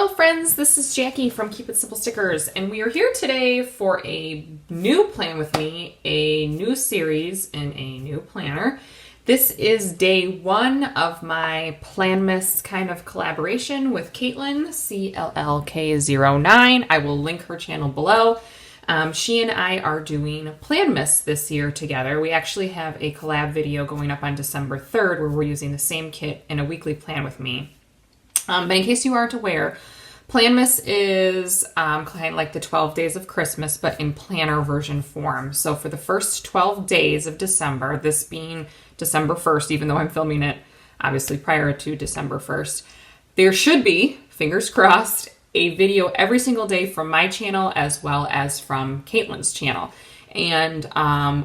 Hello friends, this is Jackie from Keep It Simple Stickers, and we are here today for a new plan with me, a new series in a new planner. This is day one of my Planmas kind of collaboration with Caitlin, CLLK09. I will link her channel below. She and I are doing Planmas this year together. We actually have a collab video going up on December 3rd where we're using the same kit in a weekly plan with me. But in case you aren't aware, Planmas is kind of like the 12 days of Christmas, but in planner version form. So for the first 12 days of December, this being December 1st, even though I'm filming it obviously prior to December 1st, there should be, fingers crossed, a video every single day from my channel as well as from Caitlin's channel. And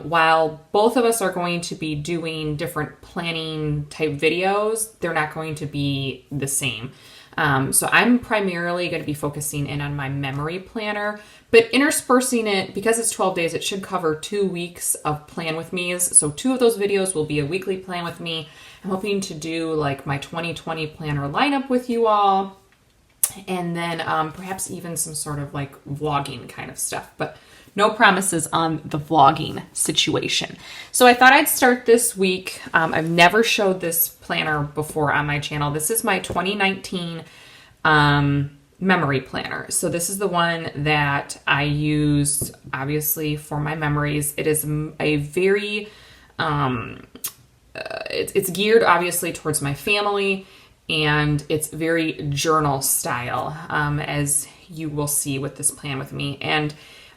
while both of us are going to be doing different planning type videos, they're not going to be the same. So I'm primarily going to be focusing in on my memory planner, but interspersing it, because it's 12 days, it should cover 2 weeks of plan with me's. So 2 of those videos will be a weekly plan with me. I'm hoping to do like my 2020 planner lineup with you all, and then perhaps even some sort of like vlogging kind of stuff, but no promises on the vlogging situation. So I thought I'd start this week. I've never showed this planner before on my channel. This is my 2019 memory planner. So this is the one that I use obviously for my memories. It is a very, it's geared obviously towards my family, and it's very journal style, as you will see with this plan with me. And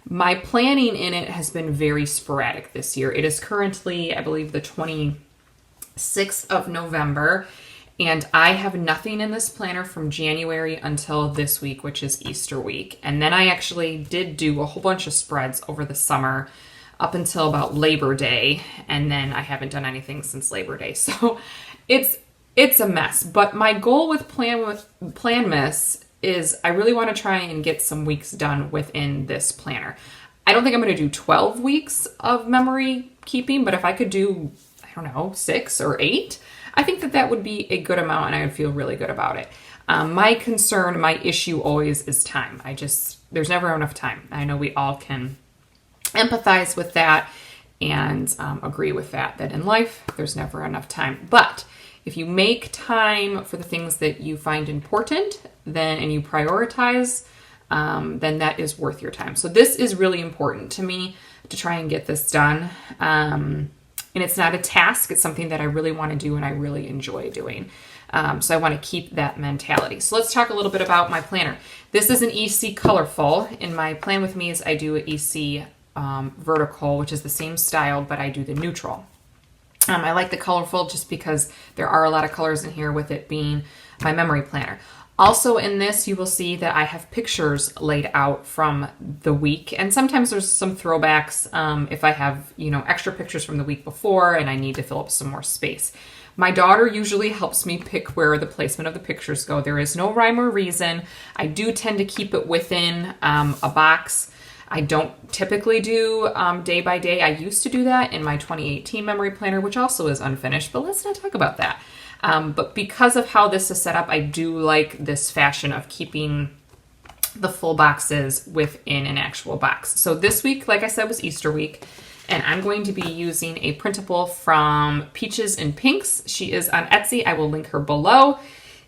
my planning in it has been very sporadic this year. It is currently, I believe, the 26th of November, and I have nothing in this planner from January until this week, which is Easter week. And then I actually did do a whole bunch of spreads over the summer up until about Labor Day, and then I haven't done anything since Labor Day. So it's a mess. But my goal with Planmas is I really want to try and get some weeks done within this planner. I don't think I'm going to do 12 weeks of memory keeping, but if I could do, I don't know, 6 or 8, I think that that would be a good amount and I would feel really good about it. My concern, my issue always is time. There's never enough time. I know we all can empathize with that and agree with that in life, there's never enough time. But if you make time for the things that you find important, and you prioritize, then that is worth your time. So this is really important to me to try and get this done. And it's not a task. It's something that I really want to do and I really enjoy doing. So I want to keep that mentality. So let's talk a little bit about my planner. This is an EC Colorful. In my plan with me's, I do an EC Vertical, which is the same style, but I do the neutral. I like the colorful just because there are a lot of colors in here with it being my memory planner. Also in this, you will see that I have pictures laid out from the week, and sometimes there's some throwbacks if I have, extra pictures from the week before and I need to fill up some more space. My daughter usually helps me pick where the placement of the pictures go. There is no rhyme or reason. I do tend to keep it within a box. I don't typically do day by day. I used to do that in my 2018 memory planner, which also is unfinished, but let's not talk about that. But because of how this is set up, I do like this fashion of keeping the full boxes within an actual box. So this week, like I said, was Easter week, and I'm going to be using a printable from Peaches and Pinks. She is on Etsy. I will link her below.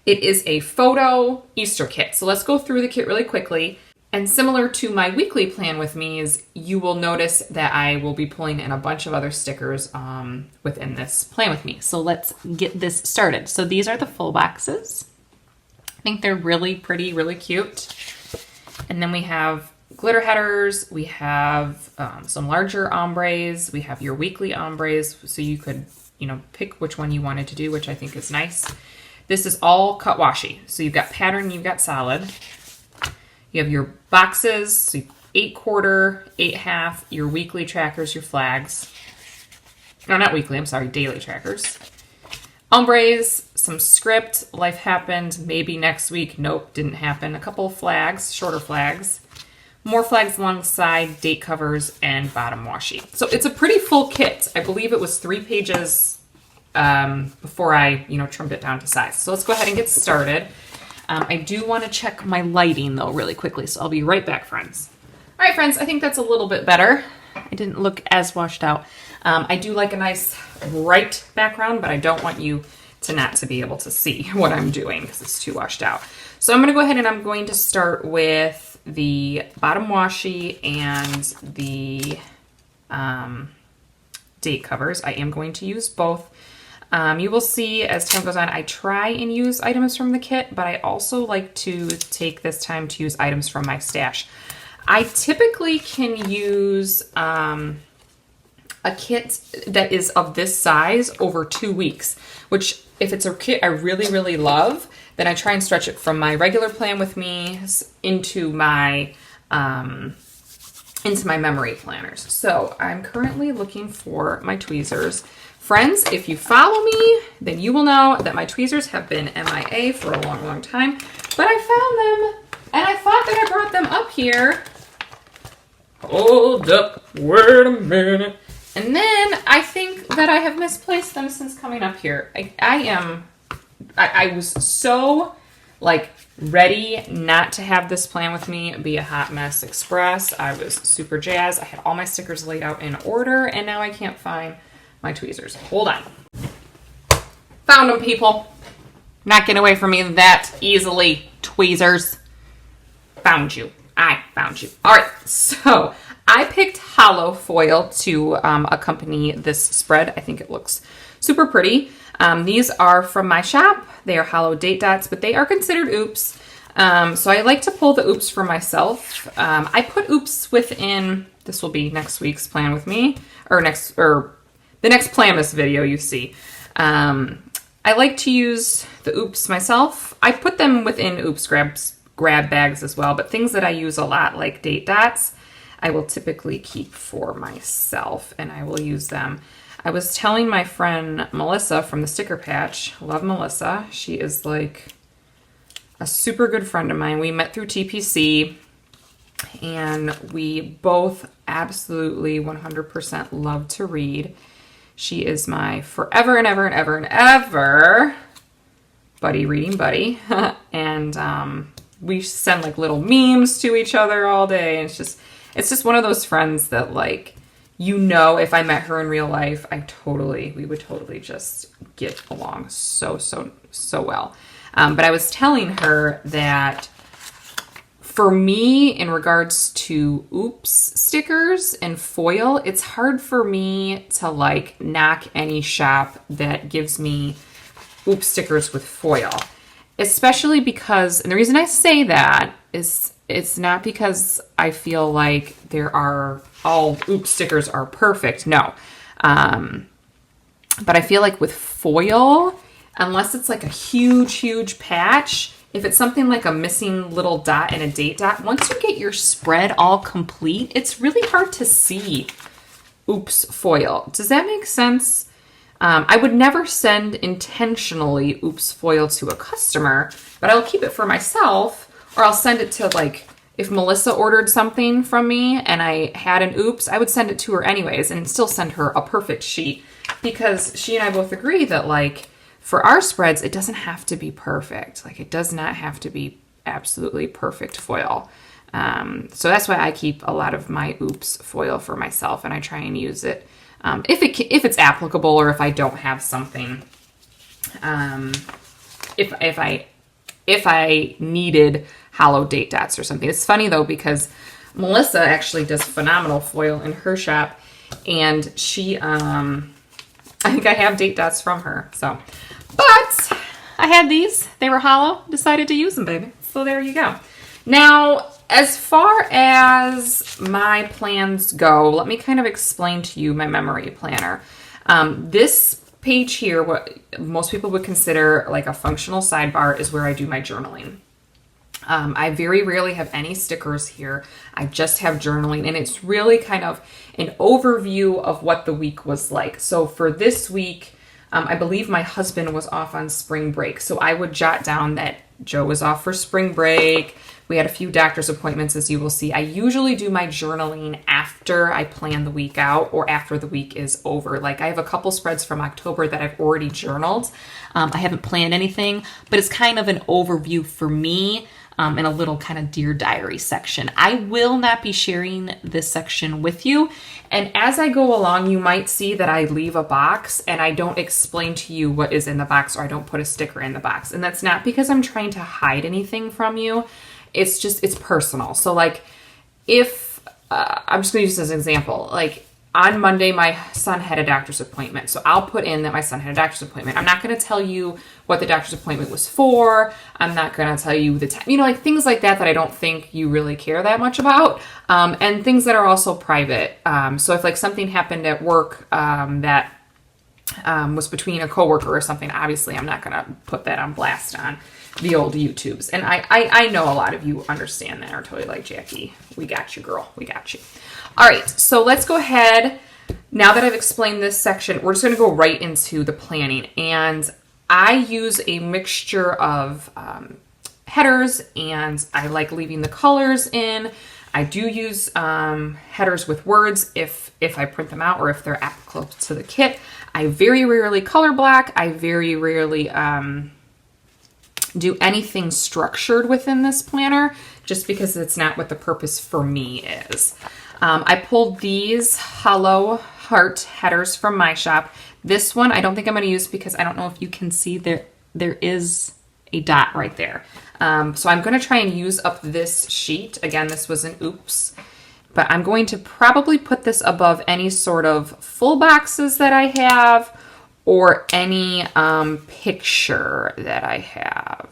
It is a photo Easter kit. So let's go through the kit really quickly. And similar to my weekly plan with me, is you will notice that I will be pulling in a bunch of other stickers within this plan with me. So let's get this started. So these are the full boxes. I think they're really pretty, really cute. And then we have glitter headers. We have some larger ombres. We have your weekly ombres. So you could, pick which one you wanted to do, which I think is nice. This is all cut washi. So you've got pattern, you've got solid. You have your boxes, so 8/4, 8/2, your weekly trackers, your flags. No, not weekly, I'm sorry, daily trackers. Ombres, some script, life happened, maybe next week, nope, didn't happen. A couple of flags, shorter flags. More flags alongside, date covers, and bottom washi. So it's a pretty full kit. I believe it was 3 pages before I, trimmed it down to size. So let's go ahead and get started. I do want to check my lighting though really quickly, so I'll be right back, friends. All right, friends, I think that's a little bit better. I didn't look as washed out. I do like a nice bright background, but I don't want you to not to be able to see what I'm doing because it's too washed out. So I'm going to go ahead and I'm going to start with the bottom washi and the date covers. I am going to use both. You will see as time goes on, I try and use items from the kit, but I also like to take this time to use items from my stash. I typically can use a kit that is of this size over 2 weeks, which if it's a kit I really, really love, then I try and stretch it from my regular plan with me into my memory planners. So I'm currently looking for my tweezers. Friends, if you follow me, then you will know that my tweezers have been MIA for a long, long time, but I found them and I thought that I brought them up here. Hold up, wait a minute. And then I think that I have misplaced them since coming up here. I was so like ready not to have this plan with me be a hot mess express. I was super jazzed. I had all my stickers laid out in order and now I can't find my tweezers. Hold on. Found them, people. Not getting away from me that easily. Tweezers. Found you. I found you. All right, so I picked hollow foil to accompany this spread. I think it looks super pretty. These are from my shop. They are hollow date dots, but they are considered oops. So I like to pull the oops for myself. I put oops within, this will be next week's plan with me, or the next Planmas video you see. I like to use the oops myself. I put them within oops grab bags as well, but things that I use a lot like date dots, I will typically keep for myself and I will use them. I was telling my friend Melissa from the Sticker Patch, love Melissa. She is like a super good friend of mine. We met through TPC and we both absolutely 100% love to read. She is my forever and ever and ever and ever reading buddy. And we send like little memes to each other all day. And it's just one of those friends that like, you know, if I met her in real life, we would totally just get along so well. But I was telling her that for me, in regards to oops stickers and foil, it's hard for me to like knock any shop that gives me oops stickers with foil. Especially because, and the reason I say that is it's not because I feel like all oops stickers are perfect. No. But I feel like with foil, unless it's like a huge patch, if it's something like a missing little dot and a date dot, once you get your spread all complete, it's really hard to see oops foil. Does that make sense? I would never send intentionally oops foil to a customer, but I'll keep it for myself, or I'll send it to like, if Melissa ordered something from me and I had an oops, I would send it to her anyways and still send her a perfect sheet, because she and I both agree that like for our spreads, it doesn't have to be perfect. Like it does not have to be absolutely perfect foil. So that's why I keep a lot of my oops foil for myself and I try and use it if it's applicable, or if I don't have something, if I needed hollow date dots or something. It's funny though, because Melissa actually does phenomenal foil in her shop, and she, I think I have date dots from her. So, but I had these, they were hollow, decided to use them, baby. So there you go. Now, as far as my plans go, let me kind of explain to you my memory planner. This page here, what most people would consider like a functional sidebar, is where I do my journaling. I very rarely have any stickers here. I just have journaling, and it's really kind of an overview of what the week was like. So for this week, I believe my husband was off on spring break, so I would jot down that Joe was off for spring break. We had a few doctor's appointments, as you will see. I usually do my journaling after I plan the week out or after the week is over. Like I have a couple spreads from October that I've already journaled. I haven't planned anything, but it's kind of an overview for me in a little kind of Dear Diary section. I will not be sharing this section with you. And as I go along, you might see that I leave a box and I don't explain to you what is in the box, or I don't put a sticker in the box. And that's not because I'm trying to hide anything from you. It's just, it's personal. So like if, I'm just going to use this as an example, like on Monday, my son had a doctor's appointment. So I'll put in that my son had a doctor's appointment. I'm not going to tell you what the doctor's appointment was for. I'm not going to tell you the time, like things like that I don't think you really care that much about. And things that are also private. So if like something happened at work that was between a coworker or something, obviously I'm not going to put that on blast on the old YouTubes. And I know a lot of you understand that, are totally like, Jackie, we got you, girl. We got you. All right, so let's go ahead. Now that I've explained this section, we're just going to go right into the planning. And I use a mixture of headers, and I like leaving the colors in. I do use headers with words if I print them out or if they're applicable to the kit. I very rarely color block. I very rarely do anything structured within this planner, just because it's not what the purpose for me is. I pulled these hollow heart headers from my shop. This one I don't think I'm going to use because I don't know if you can see there is a dot right there. So I'm going to try and use up this sheet. Again, this was an oops. But I'm going to probably put this above any sort of full boxes that I have or any picture that I have.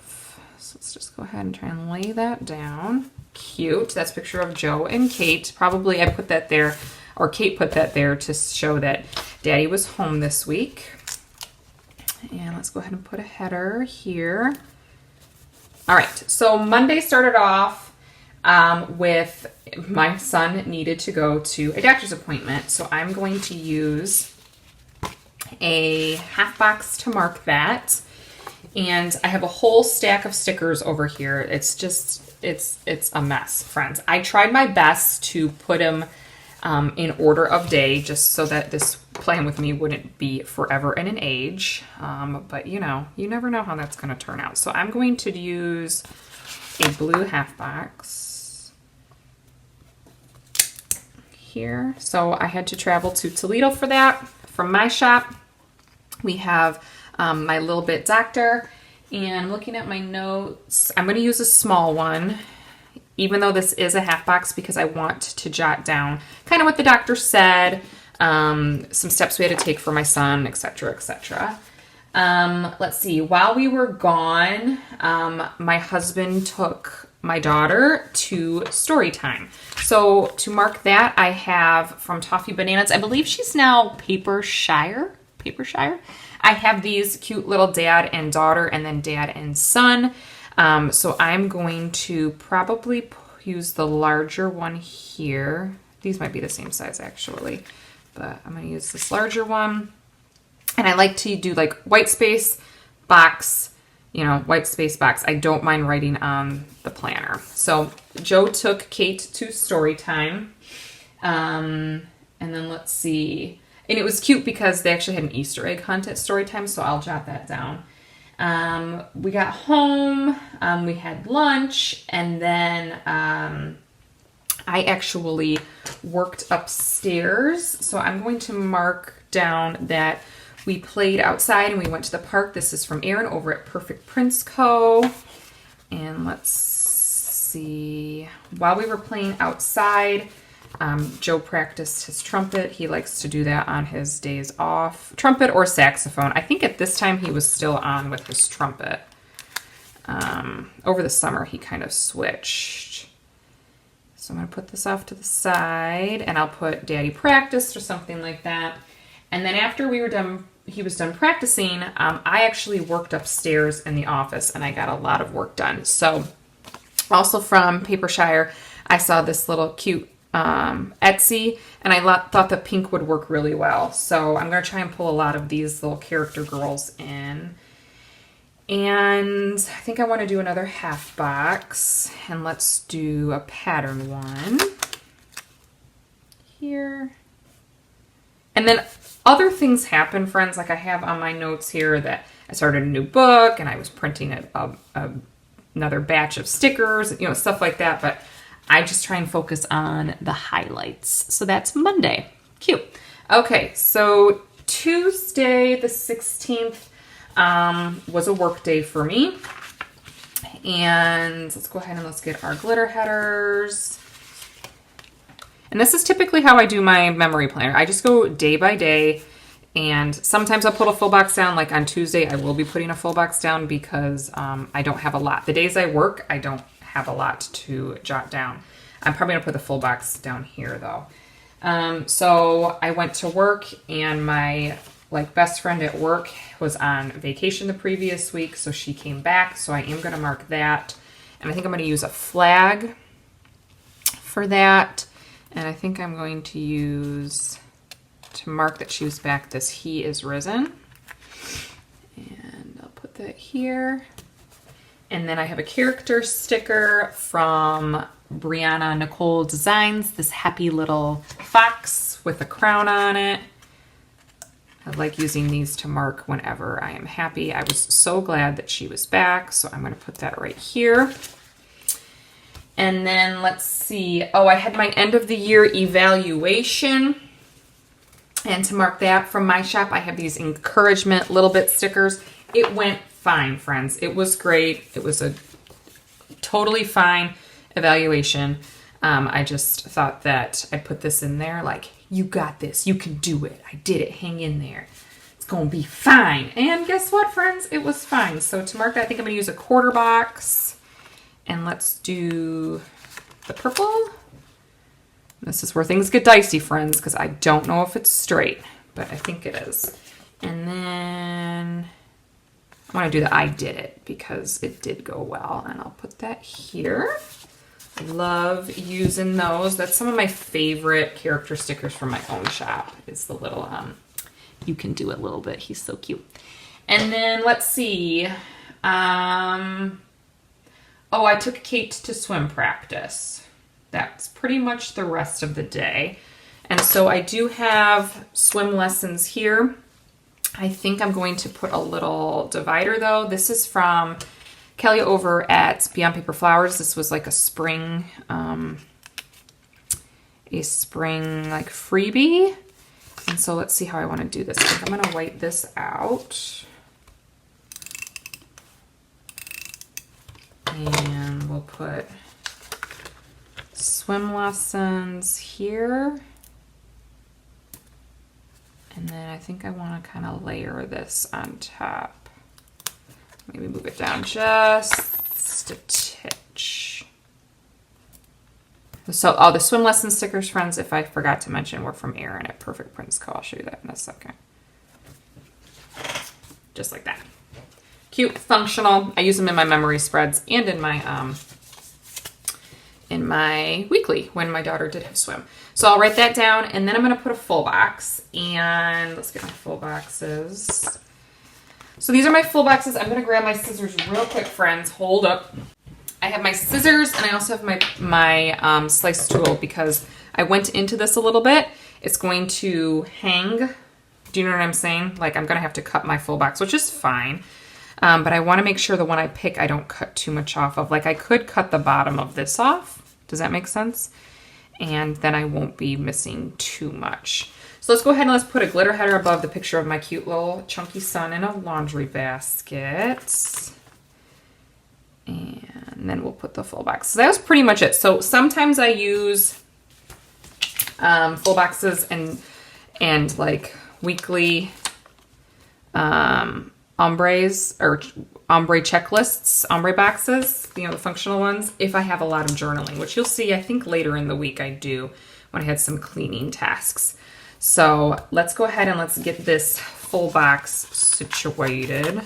So let's just go ahead and try and lay that down. Cute. That's a picture of Joe and Kate. Probably I put that there, or Kate put that there to show that Daddy was home this week. And let's go ahead and put a header here. All right, so Monday started off with my son needed to go to a doctor's appointment. So I'm going to use a half box to mark that. And I have a whole stack of stickers over here. It's just, it's a mess, friends. I tried my best to put them in order of day, just so that this plan with me wouldn't be forever and an age. But you never know how that's going to turn out. So I'm going to use a blue half box here. So I had to travel to Toledo for that. From my shop, we have my Little Bit Doctor, and looking at my notes, I'm going to use a small one, even though this is a half box, because I want to jot down kind of what the doctor said, some steps we had to take for my son, etc., etc. Let's see. While we were gone, my husband took my daughter to story time. So to mark that, I have from Toffee Bananas, I believe she's now Shire. I have these cute little dad and daughter, and then dad and son. So I'm going to probably use the larger one here. These might be the same size actually, but I'm going to use this larger one. And I like to do like white space box, white space box. I don't mind writing on the planner. So Joe took Kate to story time. And then let's see. And it was cute because they actually had an Easter egg hunt at story time, so I'll jot that down. We got home, we had lunch, and then I actually worked upstairs. So I'm going to mark down that we played outside and we went to the park. This is from Aaron over at Perfect Prints Co. And let's see. While we were playing outside, Joe practiced his trumpet. He likes to do that on his days off. Trumpet or saxophone. I think at this time he was still on with his trumpet. Over the summer he kind of switched. So I'm going to put this off to the side, and I'll put Daddy practiced or something like that. And then after we were done, he was done practicing, I actually worked upstairs in the office, and I got a lot of work done. So also from Shire, I saw this little cute Etsy, and I thought the pink would work really well. So I'm going to try and pull a lot of these little character girls in. And I think I want to do another half box, and let's do a pattern one here. And then other things happen, friends. Like I have on my notes here that I started a new book and I was printing another batch of stickers, you know, stuff like that. But I just try and focus on the highlights. So that's Monday. Cute. Okay, so Tuesday the 16th was a work day for me. And let's go ahead and let's get our glitter headers. And this is typically how I do my memory planner. I just go day by day, and sometimes I'll put a full box down. Like on Tuesday, I will be putting a full box down because I don't have a lot. The days I work, I don't have a lot to jot down. I'm probably gonna put the full box down here though. So I went to work, and my best friend at work was on vacation the previous week, so she came back. So I am gonna mark that, and I think I'm gonna use a flag for that. And I think I'm going to use, to mark that she was back, this "He is risen." And I'll put that here. And then I have a character sticker from Brianna, Nicole Designz, this happy little fox with a crown on it. I like using these to mark whenever I am happy. I was so glad that she was back, so I'm going to put that right here. And then let's see. Oh, I had my end of the year evaluation. And to mark that from my shop, I have these encouragement little bit stickers. It went fine, friends. It was great. It was a totally fine evaluation. I just thought that I'd put this in there like, you got this. You can do it. I did it. Hang in there. It's going to be fine. And guess what, friends? It was fine. So to mark that, I think I'm going to use a quarter box. And let's do the purple. This is where things get dicey, friends, because I don't know if it's straight, but I think it is. And then I want to do the "I did it" because it did go well, and I'll put that here. I love using those. That's some of my favorite character stickers from my own shop. It's the little, you can do it a little bit. He's so cute. And then let's see. Oh, I took Kate to swim practice. That's pretty much the rest of the day. And so I do have swim lessons here. I think I'm going to put a little divider though. This is from Kelly over at Beyond Paper Flowers. This was like a spring like freebie. And so let's see how I want to do this. I think I'm going to white this out. And we'll put swim lessons here. And then I think I want to kind of layer this on top. Maybe move it down just a titch. So, oh, the swim lesson stickers, friends, if I forgot to mention, were from Erin at Perfect Prints Co. I'll show you that in a second. Just like that. Cute, functional. I use them in my memory spreads and in my weekly when my daughter did have swim. So I'll write that down, and then I'm going to put a full box. And let's get my full boxes. So these are my full boxes. I'm going to grab my scissors real quick, friends. Hold up. I have my scissors, and I also have my slice tool because I went into this a little bit. It's going to hang. Do you know what I'm saying? Like, I'm going to have to cut my full box, which is fine. But I want to make sure the one I pick, I don't cut too much off of. Like, I could cut the bottom of this off. Does that make sense? And then I won't be missing too much. So let's go ahead and let's put a glitter header above the picture of my cute little chunky son in a laundry basket. And then we'll put the full box. So that was pretty much it. So sometimes I use full boxes and like weekly ombres or ombre checklists, ombre boxes, you know, the functional ones, if I have a lot of journaling, which you'll see, I think later in the week I do when I had some cleaning tasks. So let's go ahead and let's get this full box situated.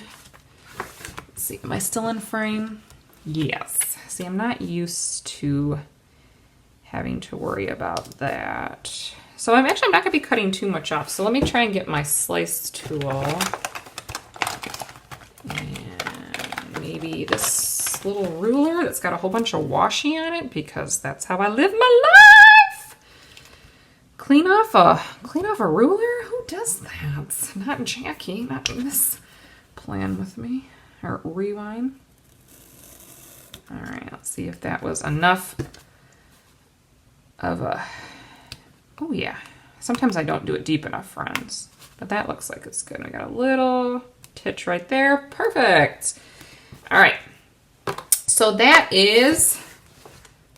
Let's see, am I still in frame? Yes. See, I'm not used to having to worry about that. So I'm not gonna be cutting too much off. So let me try and get my slice tool. And maybe this little ruler that's got a whole bunch of washi on it, because that's how I live my life. Clean off a ruler? Who does that? Not Jackie, not in this plan with me. Or rewind. All right, let's see if that was enough of a, oh yeah. Sometimes I don't do it deep enough, friends, but that looks like it's good. I got a little titch right there. Perfect. All right. So that is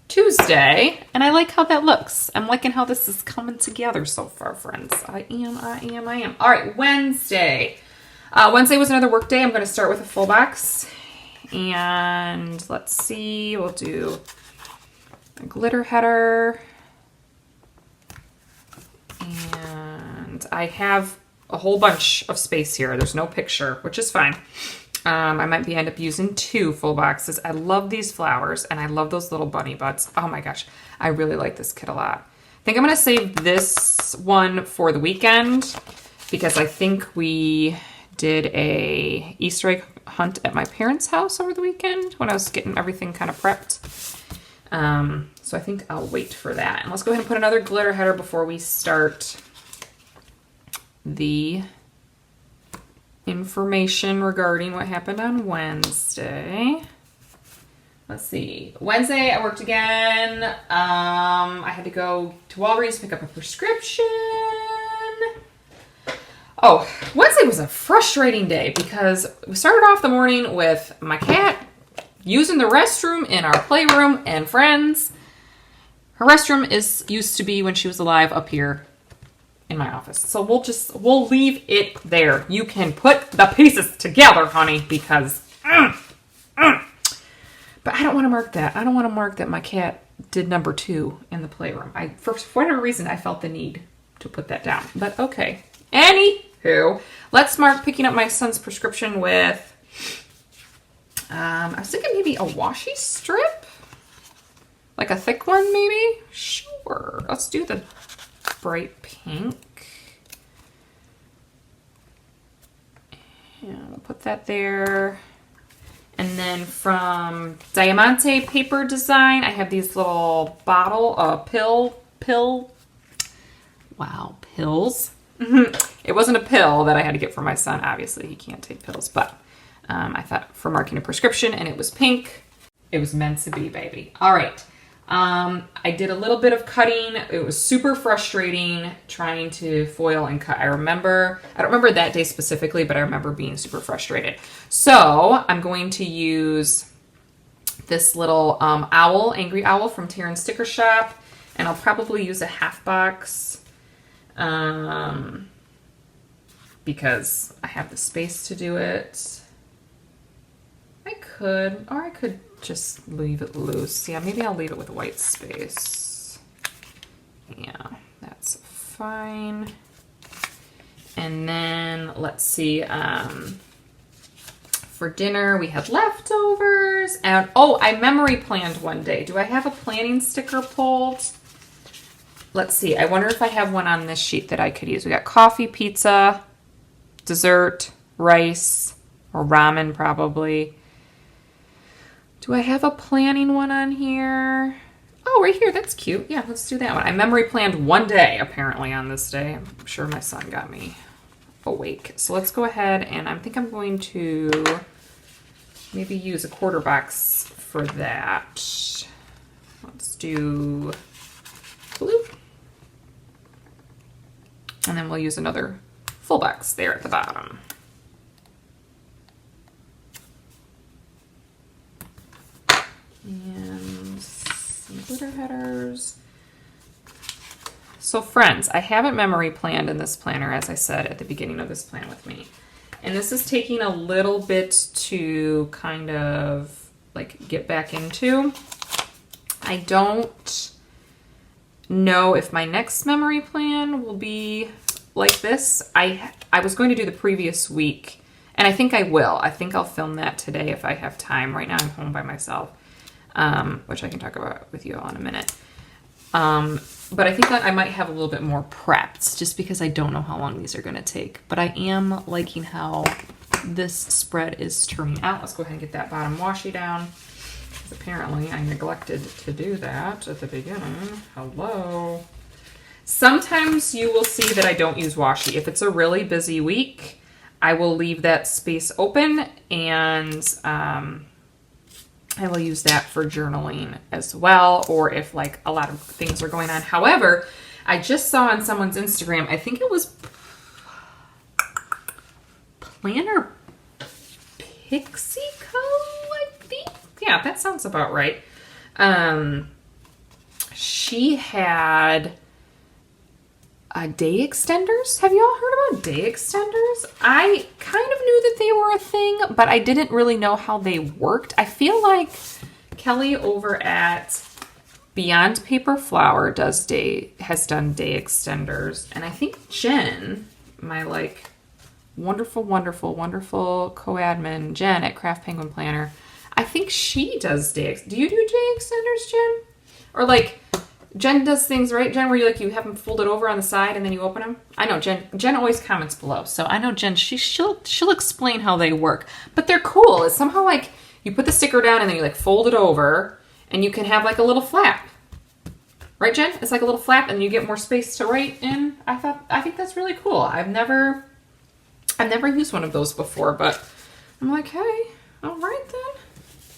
Tuesday, and I like how that looks. I'm liking how this is coming together so far, friends. I am. All right, Wednesday. Wednesday was another work day. I'm going to start with a full box. And let's see, we'll do a glitter header. And I have a whole bunch of space here. There's no picture, which is fine. I might end up using 2 full boxes. I love these flowers, and I love those little bunny butts. Oh my gosh, I really like this kit a lot. I think I'm going to save this one for the weekend, because I think we did a Easter egg hunt at my parents' house over the weekend when I was getting everything kind of prepped. So I think I'll wait for that. And let's go ahead and put another glitter header before we start the information regarding what happened on Wednesday. Let's see. Wednesday, I worked again. I had to go to Walgreens to pick up a prescription. Oh, Wednesday was a frustrating day because we started off the morning with my cat using the restroom in our playroom, and friends, her restroom used to be, when she was alive, up here in my office. So we'll leave it there. You can put the pieces together, honey, because but I don't want to mark that. I don't want to mark that my cat did number 2 in the playroom. For whatever reason, I felt the need to put that down. But okay. Anywho, let's mark picking up my son's prescription with, I was thinking maybe a washi strip? Like a thick one, maybe? Sure. Let's do the bright pink. And we'll put that there. And then from Diamante Paper Design, I have these little pills. It wasn't a pill that I had to get for my son. Obviously, he can't take pills, but I thought for marking a prescription, and it was pink. It was meant to be, baby. All right. I did a little bit of cutting. It was super frustrating trying to foil and cut. I don't remember that day specifically, but I remember being super frustrated. So I'm going to use this little angry owl from Tarin Sticker Shop, and I'll probably use a half box because I have the space to do it. I could just leave it loose. Yeah, maybe I'll leave it with white space. Yeah, that's fine. And then let's see, for dinner we had leftovers, and oh, I memory planned one day. Do I have a planning sticker pulled? Let's see. I wonder if I have one on this sheet that I could use. We got coffee, pizza, dessert, rice, or ramen probably. Do I have a planning one on here? Oh, right here. That's cute. Yeah, let's do that one. I memory planned one day, apparently, on this day. I'm sure my son got me awake. So let's go ahead, and I think I'm going to maybe use a quarter box for that. Let's do blue. And then we'll use another full box there at the bottom. And some glitter headers. So friends, I haven't memory planned in this planner, as I said at the beginning of this plan with me. And this is taking a little bit to kind of like get back into. I don't know if my next memory plan will be like this. I was going to do the previous week, and I think I will. I think I'll film that today if I have time. Right now I'm home by myself. Which I can talk about with you all in a minute. But I think that I might have a little bit more prepped just because I don't know how long these are going to take. But I am liking how this spread is turning out. Let's go ahead and get that bottom washi down. Apparently I neglected to do that at the beginning. Hello. Sometimes you will see that I don't use washi. If it's a really busy week, I will leave that space open, and I will use that for journaling as well, or if like a lot of things are going on. However, I just saw on someone's Instagram, I think it was Planner Pixie Co, I think. Yeah, that sounds about right. She had day extenders. Have you all heard about day extenders? I kind of knew that they were a thing, but I didn't really know how they worked. I feel like Kelly over at Beyond Paper Flower has done day extenders, and I think Jen, my like wonderful co-admin Jen at Craft Penguin Planner, I think she does do you do day extenders, Jen? Or like Jen does things, right, Jen, where you have them folded over on the side and then you open them? I know Jen always comments below, so I know Jen, she'll explain how they work. But they're cool. It's somehow like you put the sticker down and then you like fold it over and you can have like a little flap. Right, Jen? It's like a little flap and you get more space to write in. I think that's really cool. I've never used one of those before, but I'm like, hey, all right then.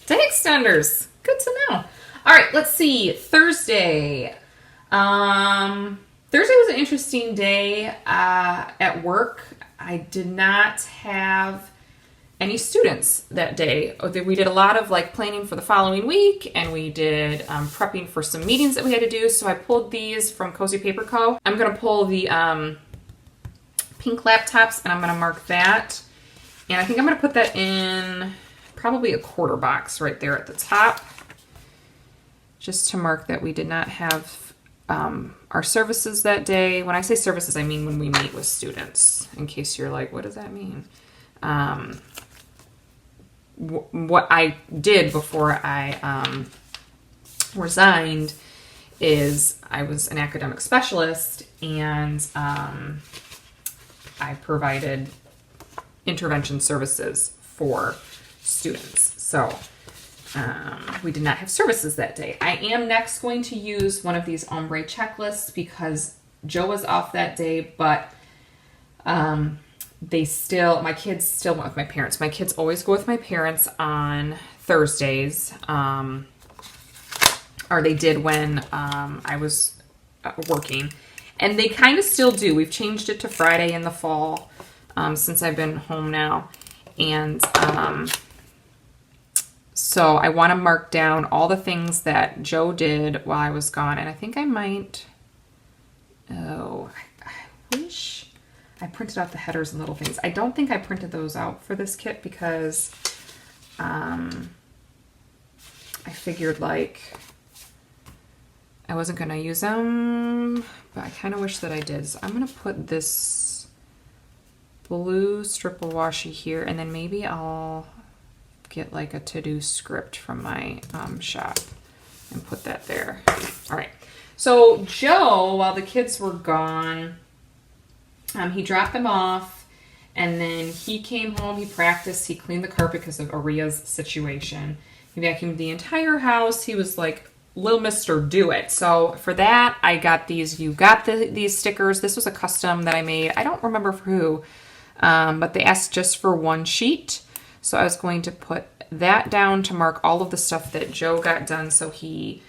Day extenders. Good to know. All right, let's see. Thursday. Thursday was an interesting day at work. I did not have any students that day. We did a lot of like planning for the following week, and we did prepping for some meetings that we had to do. So I pulled these from Cozy Paper Co. I'm going to pull the pink laptops, and I'm going to mark that. And I think I'm going to put that in probably a quarter box right there at the top, just to mark that we did not have our services that day. When I say services, I mean when we meet with students, in case you're like, what does that mean? What I did before I resigned is I was an academic specialist, and I provided intervention services for students. So we did not have services that day. I am next going to use one of these ombre checklists because Joe was off that day, but my kids still went with my parents. My kids always go with my parents on Thursdays, or they did when I was working, and they kind of still do. We've changed it to Friday in the fall since I've been home now, and so I want to mark down all the things that Joe did while I was gone, and I think I might, I wish I printed out the headers and little things. I don't think I printed those out for this kit because I figured like I wasn't going to use them, but I kind of wish that I did. So I'm going to put this blue strip of washi here, and then maybe I'll get like a to-do script from my shop and put that there. All right. So Joe, while the kids were gone, he dropped them off, and then he came home, he practiced, he cleaned the carpet because of Aria's situation. He vacuumed the entire house. He was like, Little Mr. Do It. So for that, I got these You Got these stickers. This was a custom that I made. I don't remember for who, but they asked just for one sheet. So I was going to put that down to mark all of the stuff that Joe got done. So he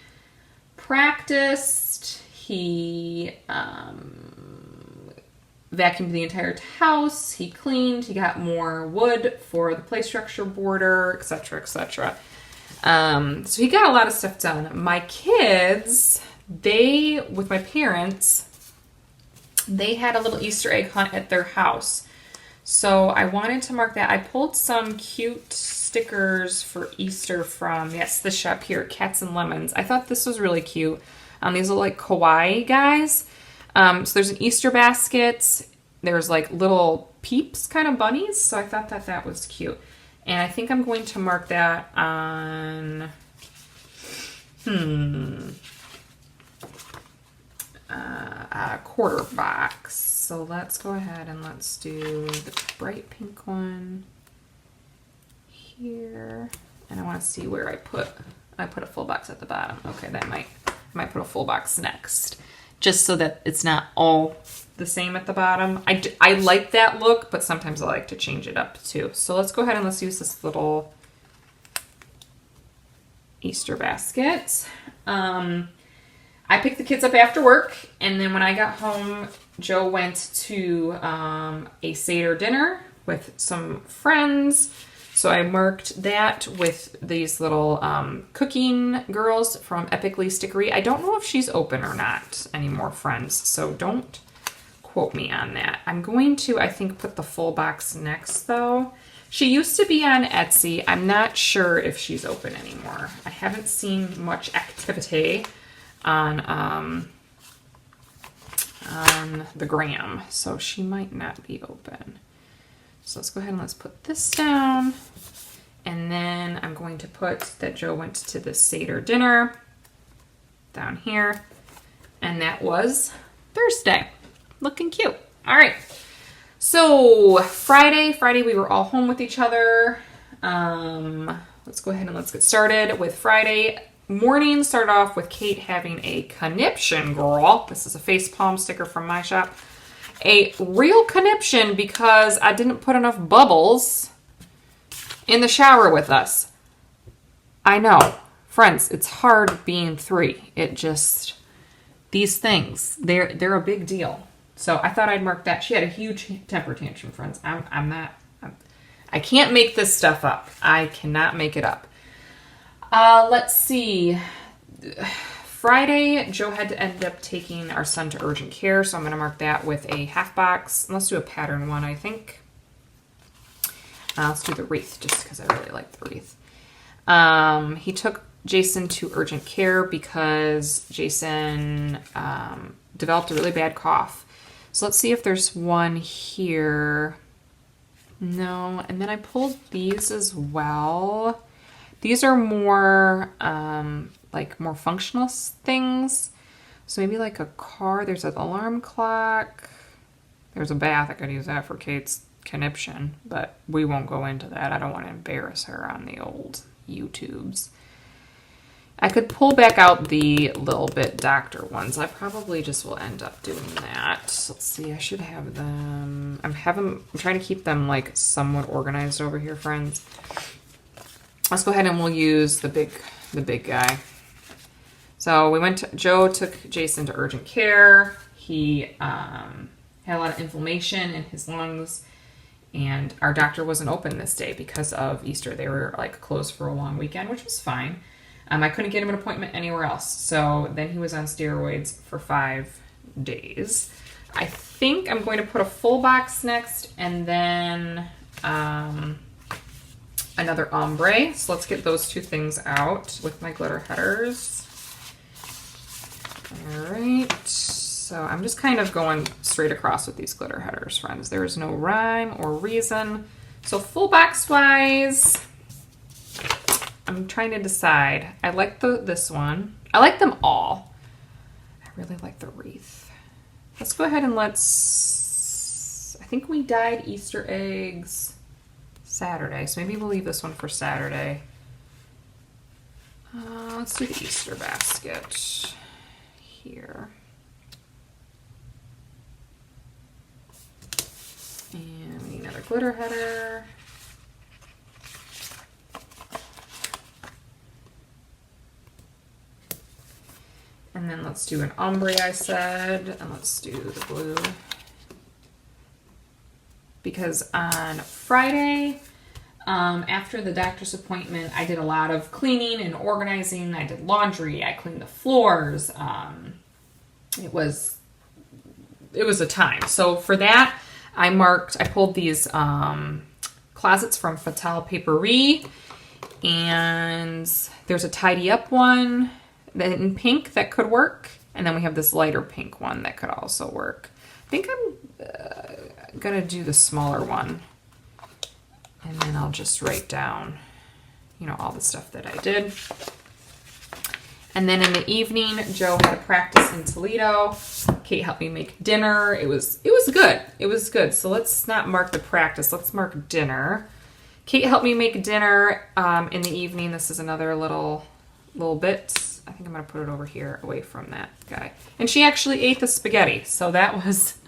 practiced, he vacuumed the entire house, he cleaned, he got more wood for the play structure border, etc., etc. So he got a lot of stuff done. My kids, with my parents, they had a little Easter egg hunt at their house. So I wanted to mark that. I pulled some cute stickers for Easter from, yes, this shop here, Cats and Lemons. I thought this was really cute. These are like kawaii guys. So there's an Easter basket. There's like little peeps kind of bunnies. So I thought that was cute. And I think I'm going to mark that on, a quarter box. So let's go ahead and let's do the bright pink one. here. And I want to see where I put a full box at the bottom. Okay, I might put a full box next, just so that it's not all the same at the bottom. I like that look, but sometimes I like to change it up too. So let's go ahead and let's use this little Easter basket. I picked the kids up after work, and then when I got home, Joe went to a Seder dinner with some friends. So I marked that with these little cooking girls from Epically Stickery. I don't know if she's open or not anymore, friends, so don't quote me on that. I'm going to, I think, put the full box next, though. She used to be on Etsy. I'm not sure if she's open anymore. I haven't seen much activity on the gram, so she might not be open. So let's go ahead and let's put this down. And then I'm going to put that Joe went to the Seder dinner down here. And that was Thursday. Looking cute. All right. So Friday we were all home with each other. Let's go ahead and let's get started with Friday. Morning started off with Kate having a conniption, girl. This is a facepalm sticker from my shop. A real conniption because I didn't put enough bubbles in the shower with us. I know. Friends, it's hard being 3. It just, these things, they're a big deal. So I thought I'd mark that. She had a huge temper tantrum, friends. I can't make this stuff up. I cannot make it up. Let's see. Friday, Joe had to end up taking our son to urgent care, so I'm going to mark that with a half box. And let's do a pattern one, I think. Let's do the wreath, just because I really like the wreath. He took Jason to urgent care because Jason developed a really bad cough. So let's see if there's one here. No, and then I pulled these as well. These are more like more functional things. So maybe like a car. There's an alarm clock. There's a bath. I could use that for Kate's conniption, but we won't go into that. I don't want to embarrass her on the old YouTubes. I could pull back out the little bit doctor ones. I probably just will end up doing that. Let's see. I should have them. I'm trying to keep them like somewhat organized over here, friends. Let's go ahead and we'll use the big guy. So Joe took Jason to urgent care. He had a lot of inflammation in his lungs, and our doctor wasn't open this day because of Easter. They were like closed for a long weekend, which was fine. I couldn't get him an appointment anywhere else. So then he was on steroids for 5 days. I think I'm going to put a full box next, and then another ombre. So let's get those 2 things out with my glitter headers. All right. So I'm just kind of going straight across with these glitter headers, friends. There is no rhyme or reason. So full box wise, I'm trying to decide. I like this one. I like them all. I really like the wreath. Let's go ahead and I think we dyed Easter eggs Saturday, so maybe we'll leave this one for Saturday. Let's do the Easter basket here. And we need another glitter header. And then let's do an ombre, I said, and let's do the blue. Because on Friday, after the doctor's appointment, I did a lot of cleaning and organizing. I did laundry. I cleaned the floors. It was a time. So for that, I pulled these closets from FatallePaperie, and there's a tidy up one in pink that could work, and then we have this lighter pink one that could also work. I think I'm gonna do the smaller one, and then I'll just write down, all the stuff that I did. And then in the evening, Joe had a practice in Toledo. Kate helped me make dinner. It was good. It was good. So let's not mark the practice. Let's mark dinner. Kate helped me make dinner in the evening. This is another little bit. I think I'm going to put it over here away from that guy. And she actually ate the spaghetti. So that was...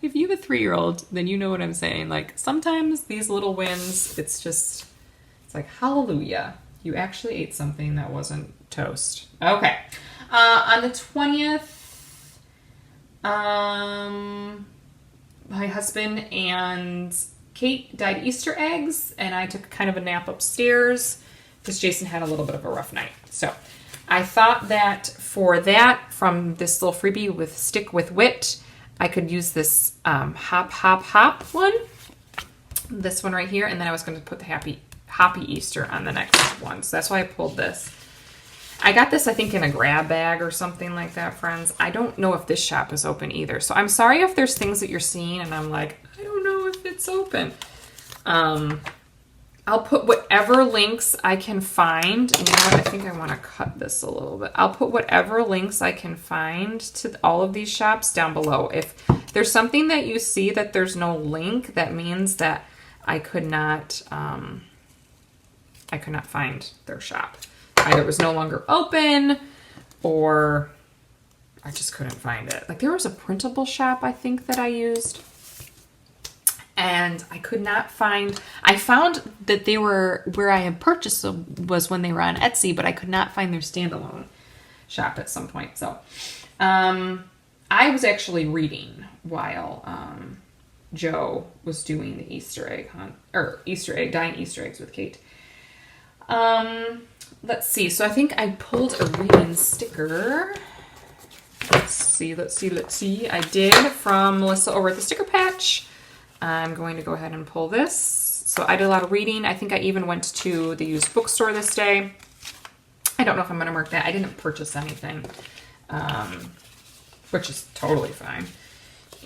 If you have a 3-year-old, then you know what I'm saying. Like, sometimes these little wins, it's like, hallelujah. You actually ate something that wasn't toast. Okay. On the 20th, my husband and Kate dyed Easter eggs, and I took kind of a nap upstairs because Jason had a little bit of a rough night. So I thought that for that, from this little freebie with Stick with Wit, I could use this hop one, this one right here, and then I was going to put the Hoppy Easter on the next one. So that's why I pulled this. I got this, I think, in a grab bag or something like that, friends. I don't know if this shop is open either. So I'm sorry if there's things that you're seeing and I'm like, I don't know if it's open. I'll put whatever links I can find. You know what? I think I want to cut this a little bit. I'll put whatever links I can find to all of these shops down below. If there's something that you see that there's no link, that means that I could not find their shop. Either it was no longer open or I just couldn't find it. Like, there was a printable shop, I think, that I used. And I could not find... I found that they were... Where I had purchased them was when they were on Etsy, but I could not find their standalone shop at some point. So, I was actually reading while Joe was doing the Easter egg hunt... Or dyeing Easter eggs with Kate. Let's see. So I think I pulled a reading sticker. Let's see. I did from Melissa over at the Sticker Patch. I'm going to go ahead and pull this. So I did a lot of reading. I think I even went to the used bookstore this day. I don't know if I'm going to mark that. I didn't purchase anything, which is totally fine.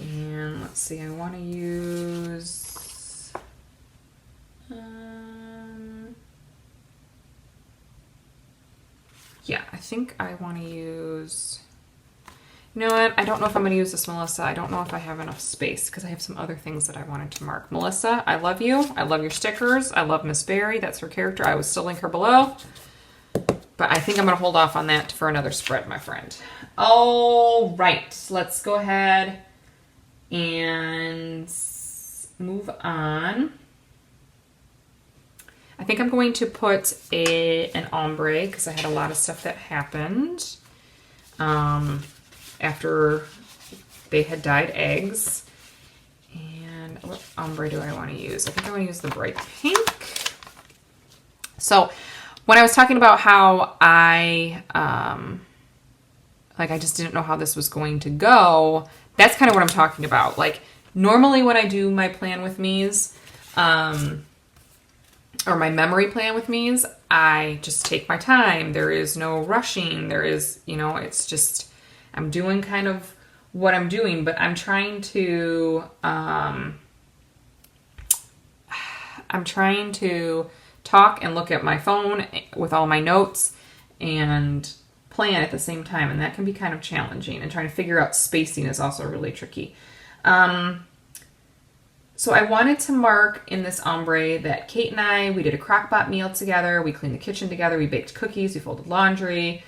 And let's see. I want to use... yeah, I think I want to use... You know what? I don't know if I'm going to use this, Melissa. I don't know if I have enough space because I have some other things that I wanted to mark. Melissa, I love you. I love your stickers. I love Miss Berry. That's her character. I will still link her below. But I think I'm going to hold off on that for another spread, my friend. All right. Let's go ahead and move on. I think I'm going to put an ombre because I had a lot of stuff that happened after they had dyed eggs. And what ombre do I want to use? I think I want to use the bright pink. So when I was talking about how I just didn't know how this was going to go, that's kind of what I'm talking about. Like, normally when I do my plan with me's, or my memory plan with me's, I just take my time. There is no rushing. There is, it's just, I'm doing kind of what I'm doing, but I'm trying to talk and look at my phone with all my notes and plan at the same time. And that can be kind of challenging, and trying to figure out spacing is also really tricky. So I wanted to mark in this ombre that Kate and I, we did a crock-pot meal together. We cleaned the kitchen together. We baked cookies. We folded laundry.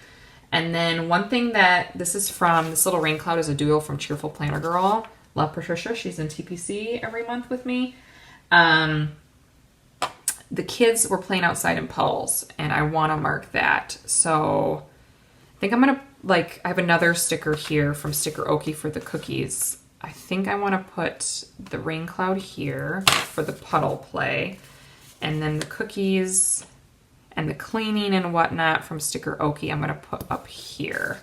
And then one thing that this is from, this little rain cloud is a duo from Cheerful Planner Girl. Love Patricia. She's in TPC every month with me. The kids were playing outside in puddles, and I want to mark that. So I think I'm going to, I have another sticker here from StickerOkie for the cookies. I think I want to put the rain cloud here for the puddle play, and then the cookies and the cleaning and whatnot from StickerOkie I'm going to put up here.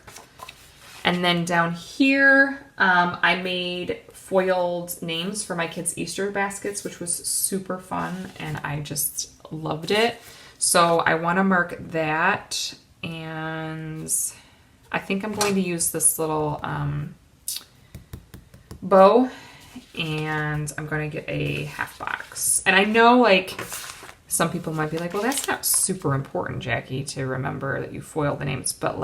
And then down here, I made foiled names for my kids' Easter baskets, which was super fun, and I just loved it. So I want to mark that, and I think I'm going to use this little bow, and I'm going to get a half box. And I know, some people might be like, well, that's not super important, Jackie, to remember that you foil the names, but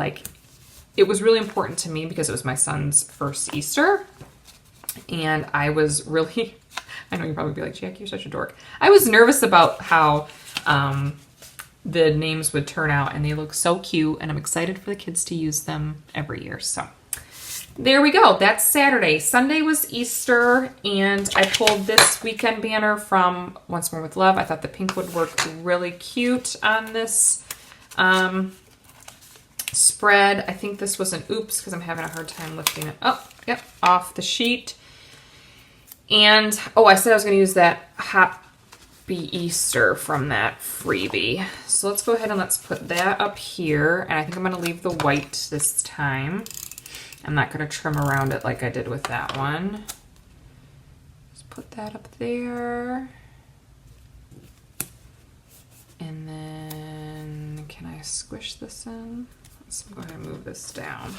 it was really important to me because it was my son's first Easter, and I was really I know you'll probably be like, Jack, you're such a dork. I was nervous about how the names would turn out, and they look so cute, and I'm excited for the kids to use them every year. So there we go. That's Saturday. Sunday was Easter, and I pulled this weekend banner from Once More with Love. I thought the pink would work really cute on this spread. I think this was an oops because I'm having a hard time lifting it up. Yep, off the sheet. And, oh, I said I was going to use that Happy Easter from that freebie. So let's go ahead and let's put that up here. And I think I'm going to leave the white this time. I'm not going to trim around it like I did with that one. Just put that up there. And then, can I squish this in? Let's go ahead and move this down.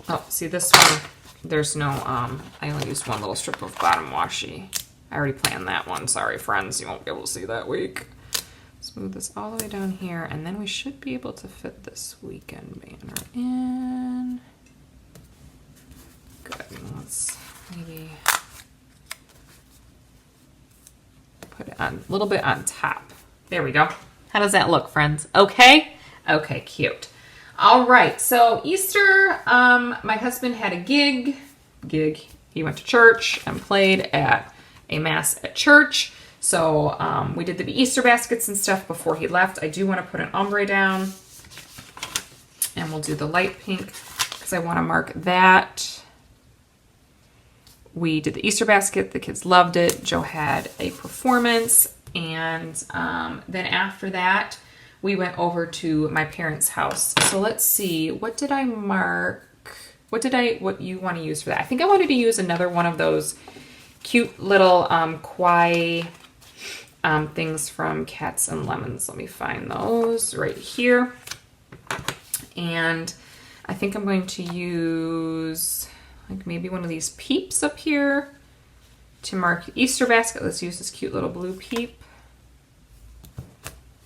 Oh, see this one, there's no, I only used one little strip of bottom washi. I already planned that one. Sorry, friends, you won't be able to see that week. Smooth this all the way down here, and then we should be able to fit this weekend banner in. Good, let's maybe put it on a little bit on top. There we go. How does that look, friends? Okay? Okay, cute. All right, so Easter, my husband had a gig. He went to church and played at a mass at church. So we did the Easter baskets and stuff before he left. I do want to put an ombre down, and we'll do the light pink because I want to mark that. We did the Easter basket. The kids loved it. Joe had a performance, and then after that, we went over to my parents' house. So let's see, what did I mark? What you want to use for that? I think I wanted to use another one of those cute little kawaii things from Cats and Lemons. Let me find those right here. And I think I'm going to use like maybe one of these peeps up here to mark Easter basket. Let's use this cute little blue peep.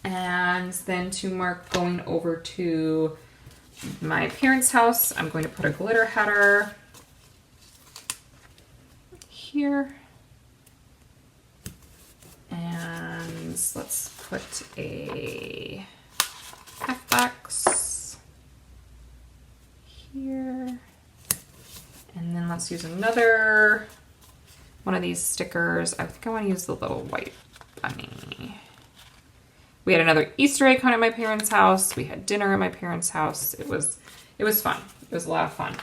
And then to mark going over to my parents' house, I'm going to put a glitter header here. And let's put a half box here. And then let's use another one of these stickers. I think I want to use the little white bunny. We had another Easter egg hunt at my parents' house. We had dinner at my parents' house. It was fun. It was a lot of fun.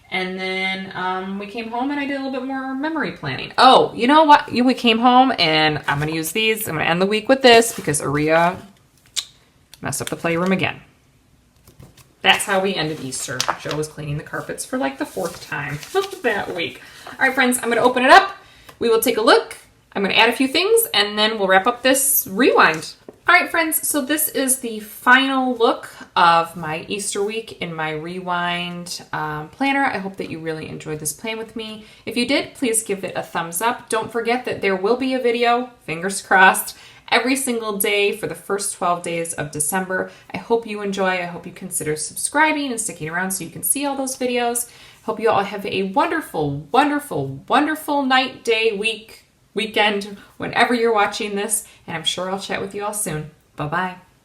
And then we came home and I did a little bit more memory planning. Oh, you know what? We came home and I'm going to use these. I'm going to end the week with this because Aria messed up the playroom again. That's how we ended Easter. Joe was cleaning the carpets for like the 4th time that week. All right, friends, I'm going to open it up. We will take a look. I'm going to add a few things and then we'll wrap up this rewind. All right, friends, so this is the final look of my Easter week in my Rewind planner. I hope that you really enjoyed this plan with me. If you did, please give it a thumbs up. Don't forget that there will be a video, fingers crossed, every single day for the first 12 days of December. I hope you enjoy. I hope you consider subscribing and sticking around so you can see all those videos. Hope you all have a wonderful, wonderful, wonderful night, day, weekend, whenever you're watching this, and I'm sure I'll chat with you all soon. Bye-bye.